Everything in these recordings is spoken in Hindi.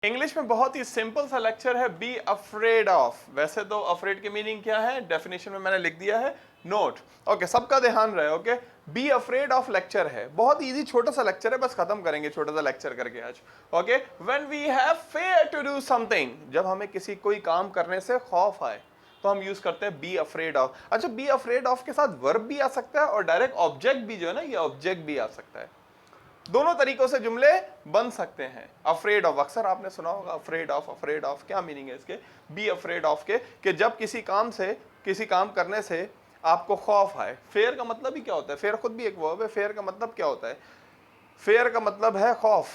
इंग्लिश में बहुत ही सिंपल सा लेक्चर है, बी अफ्रेड ऑफ। वैसे तो अफ्रेड की मीनिंग क्या है, डेफिनेशन में मैंने लिख दिया है, नोट। ओके, सबका ध्यान रहे। Okay, be afraid of lecture है, बहुत इजी छोटा सा लेक्चर है, बस खत्म करेंगे छोटा सा लेक्चर करके आज। Okay, when we have fair to do something, जब हमें किसी कोई काम करने से खौफ आए तो हम यूज करते हैं बी अफ्रेड ऑफ। अच्छा, बी अफ्रेड ऑफ के साथ वर्ब भी आ सकता है और डायरेक्ट ऑब्जेक्ट भी जो है ना, ये ऑब्जेक्ट भी आ सकता है। दोनों तरीकों से जुमले बन सकते हैं। अफ्रेड ऑफ, अक्सर आपने सुना होगा अफ्रेड ऑफ क्या मीनिंग है इसके, बी अफ्रेड ऑफ के, कि जब किसी काम करने से आपको खौफ आए। फेयर का मतलब ही क्या होता है, फेयर खुद भी एक वर्ब है। फेयर का मतलब क्या होता है, फेयर का मतलब है खौफ,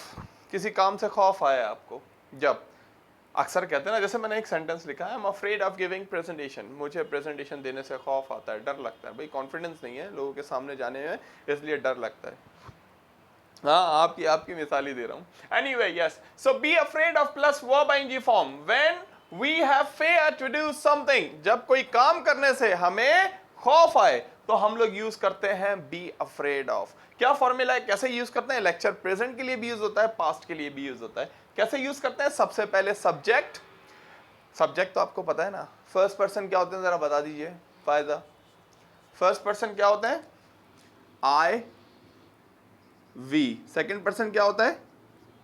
किसी काम से खौफ आया आपको। जब अक्सर कहते हैं ना, जैसे मैंने एक सेंटेंस लिखा है, I am afraid of giving presentation, मुझे प्रेजेंटेशन देने से खौफ आता है, डर लगता है। भाई कॉन्फिडेंस नहीं है लोगों के सामने जाने में, इसलिए डर लगता है। हाँ, आपकी मिसाल ही दे रहा हूं। Anyway, yes, so be afraid of plus verb ING form when we have fair to do something, जब कोई काम करने से हमें खौफ आए तो हम लोग यूज करते हैं बी अफ्रेड ऑफ। क्या फॉर्मूला है, कैसे यूज करते हैं, लेक्चर प्रेजेंट के लिए भी यूज होता है, पास्ट के लिए भी यूज होता है। कैसे यूज करते हैं, सबसे पहले सब्जेक्ट। सब्जेक्ट तो आपको पता है ना, फर्स्ट पर्सन क्या होते हैं जरा बता दीजिए फायदा। फर्स्ट पर्सन क्या होते हैं, आई वी। सेकंड पर्सन क्या होता है,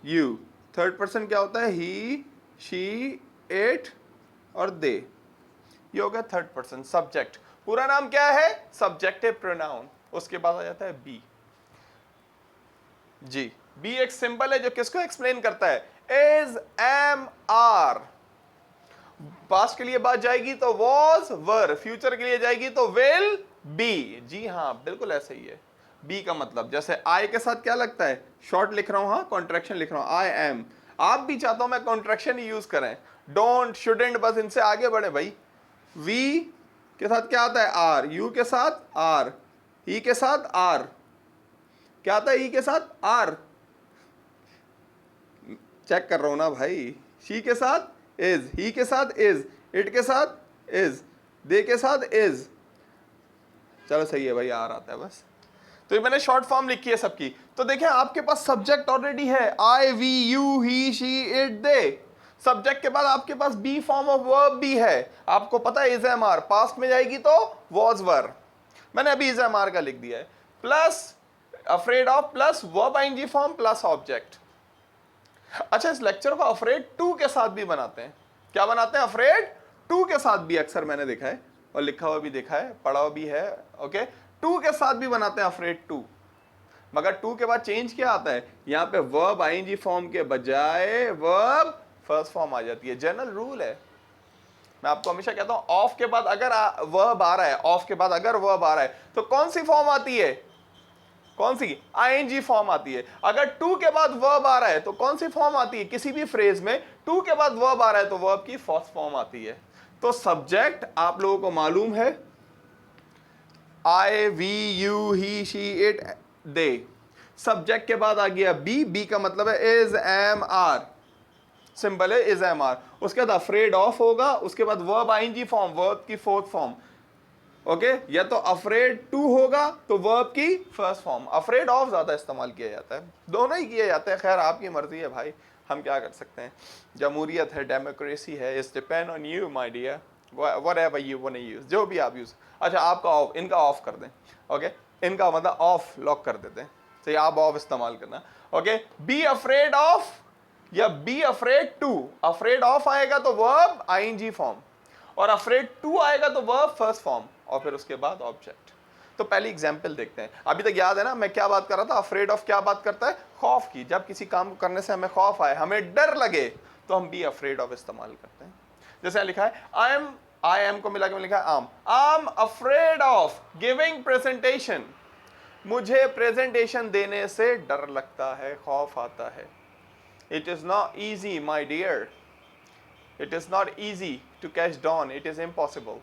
यू। थर्ड पर्सन क्या होता है, ही, शी, इट और दे। ये हो गया थर्ड पर्सन, सब्जेक्ट। पूरा नाम क्या है, सब्जेक्टिव प्रोनाउन। उसके बाद आ जाता है बी। जी, बी एक सिंबल है जो किसको एक्सप्लेन करता है, इज, एम, आर। पास्ट के लिए बात जाएगी तो वॉज, वर। फ्यूचर के लिए जाएगी तो विल, बी। जी हाँ, बिल्कुल ऐसे ही है। बी का मतलब, जैसे आई के साथ क्या लगता है, शॉर्ट लिख रहा हूं, हाँ कॉन्ट्रैक्शन लिख रहा हूं, आई एम। आप भी चाहता हूं मैं कॉन्ट्रैक्शन ही यूज करें, डोंट, शुडेंट, बस इनसे आगे बढ़े भाई। वी के साथ क्या आता है, आर। यू के साथ आर। ई के साथ आर। क्या आता है ई के साथ, आर। चेक कर रहा हूं ना भाई। शी के साथ इज, ही के साथ इज, इट के साथ इज, दे के साथ इज। चलो सही है भाई, आर आता है बस। तो ये मैंने शॉर्ट फॉर्म लिखी है सबकी। तो देखिए आपके पास सब्जेक्ट ऑलरेडी है, I, we, you, he, she, it, they. Subject के बाद आपके पास बी फॉर्म ऑफ वर्ब भी है। आपको पता है इज, एम, आर। पास्ट में जाएगी तो वॉज, वर। मैंने अभी इज, एम, आर का लिख दिया है। Plus afraid of plus verb ING form plus object. अच्छा, इस लेक्चर को अफ्रेड टू के साथ भी बनाते हैं। क्या बनाते हैं, अफ्रेड टू के साथ भी, अक्सर मैंने देखा है और लिखा हुआ भी देखा है, पढ़ा हुआ भी है। ओके, टू के साथ भी बनाते हैं अफ्रेड टू। मगर टू के बाद चेंज क्या आता है, यहां पे वर्ब आईएनजी फॉर्म के बजाय वर्ब फर्स्ट फॉर्म आ जाती है। जनरल रूल है, मैं आपको हमेशा कहता हूं, ऑफ के बाद अगर वर्ब आ रहा है, ऑफ के बाद अगर वर्ब आ रहा है तो कौन सी फॉर्म आती है, कौन सी, आईएनजी फॉर्म आती है। अगर टू के बाद वर्ब आ रहा है तो कौन सी फॉर्म आती है, किसी भी फ्रेज में टू के बाद वर्ब आ रहा है तो वर्ब की फर्स्ट फॉर्म आती है। तो सब्जेक्ट आप लोगों को मालूम है, I, we, you, he, she, it, they. Subject के बाद आ गया बी। बी का मतलब है इज, एम, आर। सिंपल है, इज, एम, आर। उसके बाद अफ्रेड ऑफ होगा, उसके बाद वर्ब आईएनजी फॉर्म, वर्ब की फोर्थ फॉर्म। ओके, या तो अफ्रेड टू होगा तो वर्ब की फर्स्ट फॉर्म। अफ्रेड ऑफ ज्यादा इस्तेमाल किया जाता है, दोनों ही किए जाते हैं। खैर आपकी मर्जी है भाई, हम क्या कर सकते हैं, जमहूरियत है, डेमोक्रेसी है, it's depend on you my dear, whatever you want to use, जो भी आप यूज। अच्छा, आपका ऑफ, इनका ऑफ कर दें। ओके, इनका मतलब ऑफ लॉक कर देते हैं, तो आप ऑफ इस्तेमाल करना। ओके, बी अफ्रेड ऑफ या be afraid to. Afraid of आएगा तो वर्ब आईएनजी फॉर्म, और अफ्रेड टू आएगा तो वर्ब फर्स्ट फॉर्म, और फिर उसके बाद ऑब्जेक्ट। तो पहली एग्जांपल देखते हैं। अभी तक याद है ना मैं क्या बात कर रहा था, अफ्रेड ऑफ क्या बात करता है, खौफ की। जब किसी काम करने से हमें खौफ आए, हमें डर लगे, तो हम बी अफ्रेड ऑफ इस्तेमाल करते हैं। जैसे लिखा है, आई एम को मिला के लिखा है I am afraid of giving presentation, मुझे प्रेजेंटेशन देने से डर लगता है, खौफ आता है। It is not easy my dear, it is not easy to catch Don, it is impossible.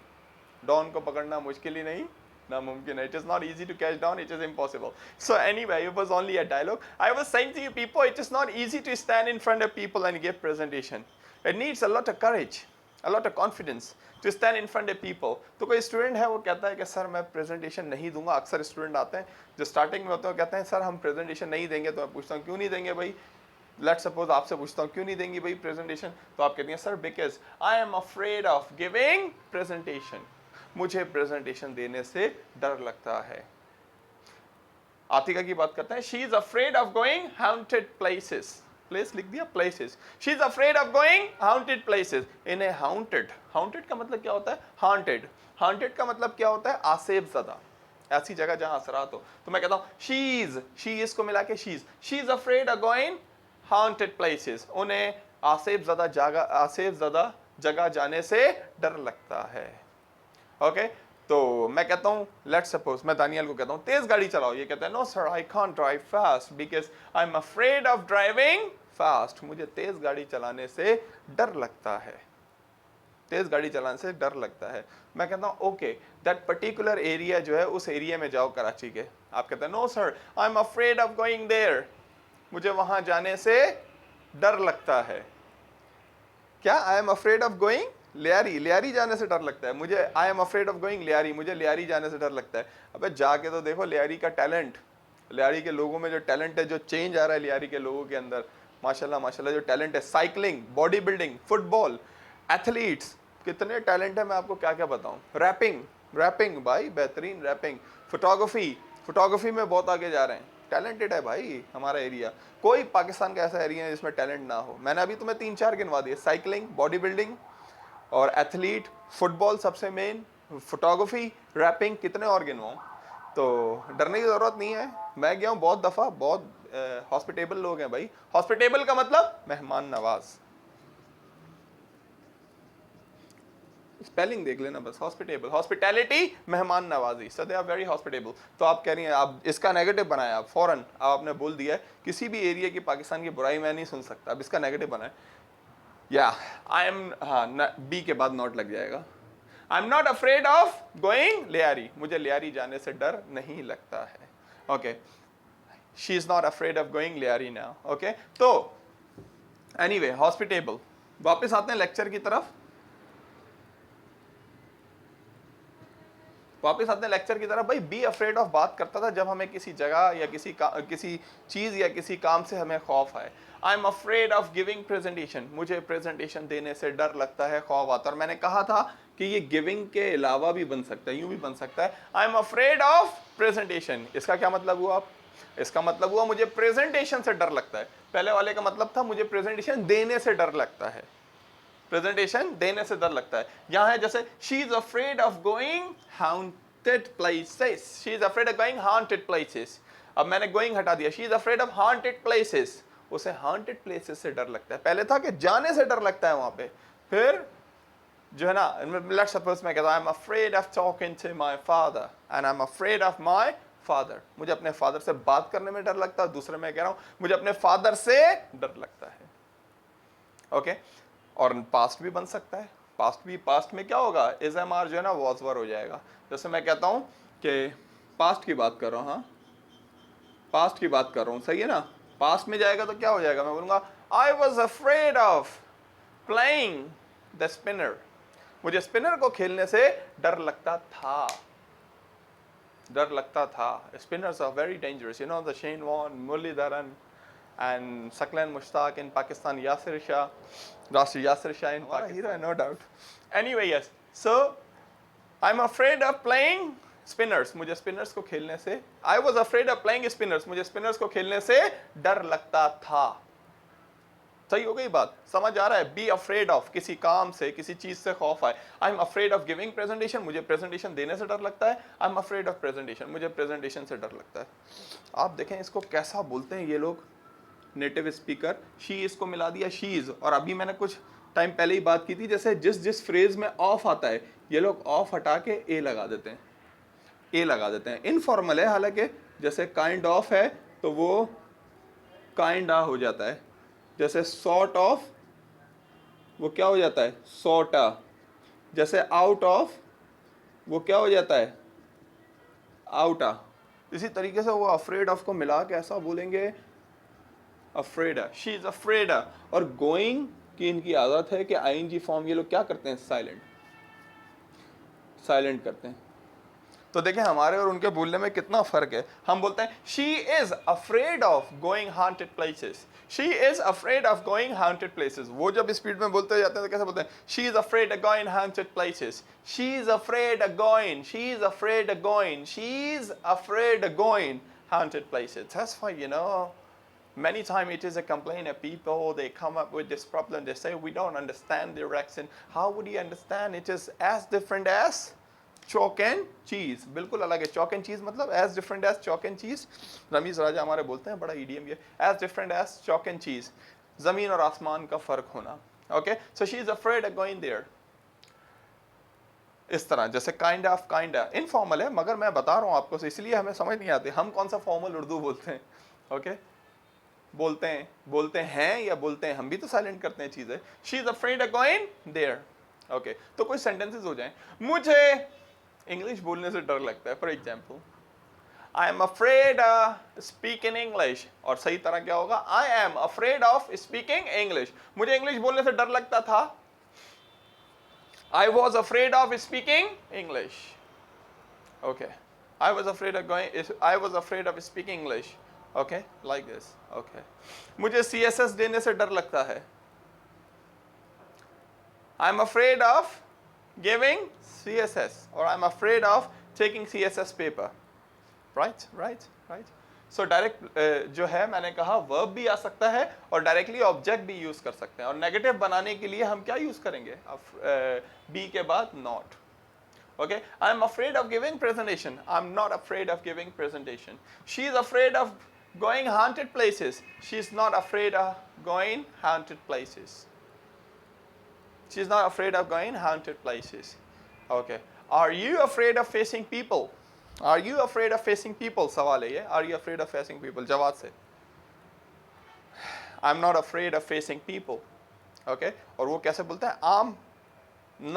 Don को पकड़ना मुश्किल ही नहीं, नामुमकिन है। It is not easy to catch down, it is impossible. So anyway, it was only a dialogue. I was saying to you people, it is not easy to stand in front of people and give presentation. It needs a lot of courage, a lot of confidence to stand in front of people. तो कोई स्टूडेंट है वो कहता है कि सर मैं प्रेजेंटेशन नहीं दूंगा। अक्सर स्टूडेंट आते हैं जो स्टार्टिंग में होते हैं, कहते हैं सर हम प्रेजेंटेशन नहीं देंगे। तो मैं पूछता हूँ क्यों नहीं देंगे भाई, लेट सपोज आपसे पूछता हूँ क्यों नहीं देंगी भाई प्रेजेंटेशन, तो आप कहती हैं sir because I am afraid of giving presentation, मुझे प्रेजेंटेशन देने से डर लगता है। आतिका की बात करते हैं, she is afraid of going haunted places, place लिख दिया places, she is afraid of going haunted places. इन्हें हाउंटेड, हाउंटेड का मतलब क्या होता है, हांटेड, हांटेड का मतलब क्या होता है, आसेब ज़दा, ऐसी जगह जहां असरात हो। तो मैं कहता हूं शी इज को मिला के she is afraid of going haunted places, उन्हें आसेब ज़दा जगह जाने से डर लगता है। ओके तो मैं कहता हूं लेट सपोज मैं दानियल को कहता हूं तेज गाड़ी चलाओ, ये कहता है no sir I can't drive fast because I am afraid of driving fast, मुझे तेज गाड़ी चलाने से डर लगता है, तेज गाड़ी चलाने से डर लगता है। मैं कहता हूं ओके दैट पर्टिकुलर एरिया जो है उस एरिया में जाओ कराची के, आप कहते हैं no sir I am afraid of going there, मुझे वहां जाने से डर लगता है। क्या I am afraid of going Lyari, Lyari जाने से डर लगता है मुझे, I am afraid of going Lyari, मुझे लियारी जाने से डर लगता है। अबे जाके तो देखो लियारी का टैलेंट, लियारी के लोगों में जो टैलेंट है, जो चेंज आ रहा है लियारी के लोगों के अंदर, माशाल्लाह माशाल्लाह जो टैलेंट है, cycling, body building, football, athletes, कितने टैलेंट है मैं आपको क्या क्या बताऊं। रैपिंग, रैपिंग भाई बेहतरीन रैपिंग, फोटोग्राफी, फोटोग्राफी में बहुत आगे जा रहे हैं, टैलेंटेड है भाई हमारा एरिया। कोई पाकिस्तान का ऐसा एरिया है जिसमें टैलेंट ना हो। मैंने अभी तुम्हें 3-4 गिनवा दिए, साइकिलिंग, बॉडी बिल्डिंग और एथलीट, फुटबॉल सबसे मेन, फोटोग्राफी, रैपिंग, कितने और गिनवाऊं। तो डरने की ज़रूरत नहीं है, मैं गया हूँ बहुत दफ़ा, बहुत हॉस्पिटेबल लोग हैं भाई। हॉस्पिटेबल का मतलब मेहमान नवाज, स्पेलिंग देख लेना बस, हॉस्पिटेबल, हॉस्पिटैलिटी, मेहमान नवाजी, सो दे आर वेरी हॉस्पिटेबल। तो आप कह रही हैं, आप इसका नेगेटिव बनाया, आप फौरन आपने बोल दिया है किसी भी एरिया की पाकिस्तान की बुराई मैं नहीं सुन सकता, अब इसका नेगेटिव बनाए, या आई एम, हाँ बी के बाद नॉट लग जाएगा, I am not afraid of going Lyari, मुझे लियारी जाने से डर नहीं लगता है। Okay she is not afraid of going Lyari now. Okay तो एनीवे हॉस्पिटेबल, वापस आते हैं लेक्चर की तरफ, वापस आते हैं लेक्चर की तरफ। भाई बी अफ्रेड ऑफ बात करता था जब हमें किसी जगह या किसी चीज़ या किसी काम से हमें खौफ है। I am afraid of giving presentation, मुझे प्रेजेंटेशन देने से डर लगता है, खौफ आता है। और मैंने कहा था कि ये गिविंग के अलावा भी बन सकता है, यूं भी बन सकता है, I am afraid of presentation. इसका क्या मतलब हुआ, इसका मतलब हुआ मुझे प्रेजेंटेशन से डर लगता है। पहले वाले का मतलब था मुझे प्रेजेंटेशन देने से डर लगता है, प्रेजेंटेशन देने से डर लगता है। यहां है जैसे she is afraid of going haunted places, she is afraid of going haunted places. अब मैंने गोइंग हटा दिया, she is afraid of haunted places, उसे हाउंटेड प्लेसेस से डर लगता है। पहले था कि जाने से डर लगता है वहां पे, फिर जो है ना, लेट्स सपोज मैं कहता हूं I am afraid of talking to my father and I am afraid of my father, मुझे अपने फादर से बात करने में डर लगता है। दूसरे में कह रहा हूं मुझे अपने फादर से डर लगता है। ओके और पास्ट भी बन सकता है, पास्ट भी, पास्ट में क्या होगा, इज एम आर जो है ना वॉज वर हो जाएगा। जैसे मैं कहता हूं कि पास्ट की बात कर रहा हूं, हाँ पास्ट की बात कर रहा हूं, सही है ना, पास्ट में जाएगा तो क्या हो जाएगा, मैं बोलूंगा I was afraid of playing the spinner, मुझे स्पिनर को खेलने से डर लगता था, डर लगता था। Spinners are very dangerous, you know the Shane Warne, Muralitharan and Saklan Mushtaq in Pakistan, Yasir Shah, Rashid Yasir Shah in Pakistan. Hero, no doubt. Anyway, yes. So, I'm afraid of playing spinners. मुझे spinners को खेलने से, I was afraid of playing spinners. मुझे spinners को खेलने से डर लगता था। सही हो गई बात, समझ आ रहा है। Be afraid of, किसी काम से, किसी चीज से खौफ आए। I'm afraid of giving presentation, मुझे presentation देने से डर लगता है। I'm afraid of presentation, मुझे presentation से डर लगता है। आप देखें इसको कैसा बोलते हैं ये लोग, नेटिव स्पीकर। शी इज को मिला दिया शी इज, और अभी मैंने कुछ टाइम पहले ही बात की थी, जैसे जिस फ्रेज में ऑफ आता है ये लोग ऑफ हटा के ए लगा देते हैं, ए लगा देते हैं। इनफॉर्मल है हालांकि, जैसे काइंड ऑफ है तो वो काइंड आ हो जाता है, जैसे सॉर्ट ऑफ वो क्या हो जाता है सॉर्टा, जैसे आउट ऑफ वो क्या हो जाता है आउटा। इसी तरीके से वो अफ्रेड ऑफ को मिला के ऐसा बोलेंगे अफ्रेड, शी इज अफ्रेड। और गोइंग की इनकी आदत है कि आईएनजी फॉर्म ये लोग क्या करते हैं, साइलेंट, साइलेंट करते हैं। तो देखें हमारे और उनके बोलने में कितना फर्क है। हम बोलते हैं she is afraid of going haunted places, she is afraid of going haunted places। वो जब स्पीड में बोलते जाते हैं तो कैसे बोलते हैं, she is afraid of going haunted places, she is afraid of going, she is afraid of going, she is afraid of going haunted places। That's why, you know, many times it is a complaint of people, they come up with this problem, they say we don't understand their accent। How would you understand? It is as different as chalk and cheese, बिल्कुल अलग है। चॉक एंड चीज मतलब as different as chalk and cheese, Rameez Raja हमारे बोलते हैं, बड़ा ईडीएम ये, as different as chalk and cheese, जमीन और आसमान का फर्क होना। Okay, so she is afraid of going there. इस तरह जैसे काइंड ऑफ, काइंड इनफॉर्मल है मगर मैं बता रहा हूँ आपको, इसलिए हमें समझ नहीं आती हम कौन सा फॉर्मल उर्दू बोलते हैं। ओके, बोलते हैं या बोलते हैं, हम भी तो साइलेंट करते हैं चीजें। She is afraid of going there. Okay, तो कुछ सेंटेंसेस हो जाएं, मुझे इंग्लिश बोलने से डर लगता है। For example, I am afraid speaking English, और सही तरह क्या होगा, आई am afraid of speaking English. मुझे इंग्लिश बोलने से डर लगता था, आई was afraid of speaking English. Okay, I was afraid of going, I was afraid of speaking English. Okay, like this. Okay, मुझे CSS देने से डर लगता है, I am afraid of giving CSS, or I'm afraid of taking CSS paper। right, right, right। so direct जो है मैंने कहा verb भी आ सकता है और directly object भी यूज कर सकते हैं, और नेगेटिव बनाने के लिए हम क्या यूज करेंगे, be के बाद not। okay, I'm afraid of giving presentation, I'm not afraid of giving presentation। she is afraid of going haunted places, she is not afraid of going haunted places। She's not afraid of going haunted places। Okay, are you afraid of facing people? Are you afraid of facing people? सवाल है ये, are you afraid of facing people? जवाब से, I'm not afraid of facing people। Okay, और वो कैसे बोलते हैं, I'm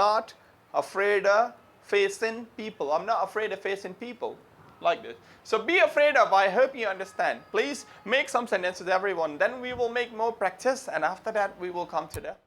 not afraid of facing people, I'm not afraid of facing people, like this। so be afraid of, I hope you understand। please make some sentences everyone, then we will make more practice, and after that we will come to the